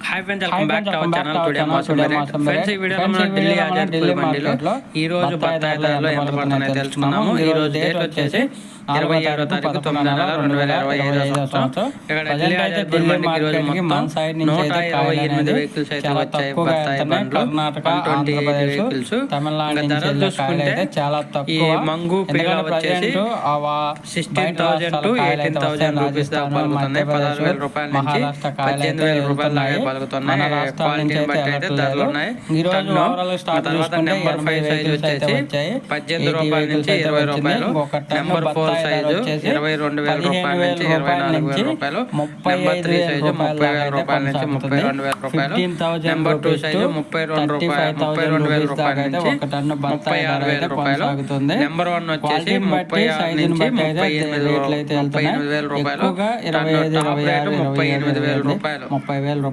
Hi friends, welcome back to our channel. Today మాసం friends, ఈ వీడియోలో మనం ఢిల్లీ ఆజాద్పూర్ మండీలో ఈ రోజు బత్తాయి ధరలు ఎంత పడుతున్నాయో తెలుసుకున్నాము. ఈ రోజు డేట్ వచ్చేసి 27వ తారీఖు 9వ నెల 2025 సంవత్సరం. ఇక్కడ ఢిల్లీ ఆజాద్పూర్ మండీకి ఈ రోజు మొత్తం 128 వెహికల్స్ అయితే వచ్చాయి. బత్తాయి బండ్లు 128 వెహికల్స్. ఇంకా ధరలు చూసుకుంటే ఈ మంగు పిల్ల వచ్చేసి 16,000 to 18,000 రూపీస్ దాకా పలుకుతున్నాయి. 16,000 రూపాయల నుంచి 18,000 రూపాయల దాకా పలుకుతున్నాయి. క్వాలిటీని బట్టి అయితే ధరలు ఉన్నాయి. తర్వాత నెంబర్ 5 సైజ్ వచ్చేసి 18 రూపాయల నుంచి 20 రూపాయలు. నెంబర్ 4 సైజు 22,000 రూపాయల నుంచి 24,000 రూపాయలు. నెంబర్ 3 సైజు 30,000 రూపాయల నుంచి 32,000 రూపాయలు. నెంబర్ 2 సైజు 32,000 రూపాయల నుంచి 36,000 రూపాయలు. నెంబర్ 1 వచ్చేసి 36 నుంచి 38,000 రూపాయలు. టాప్ రేటు 38,000 రూపాయలు.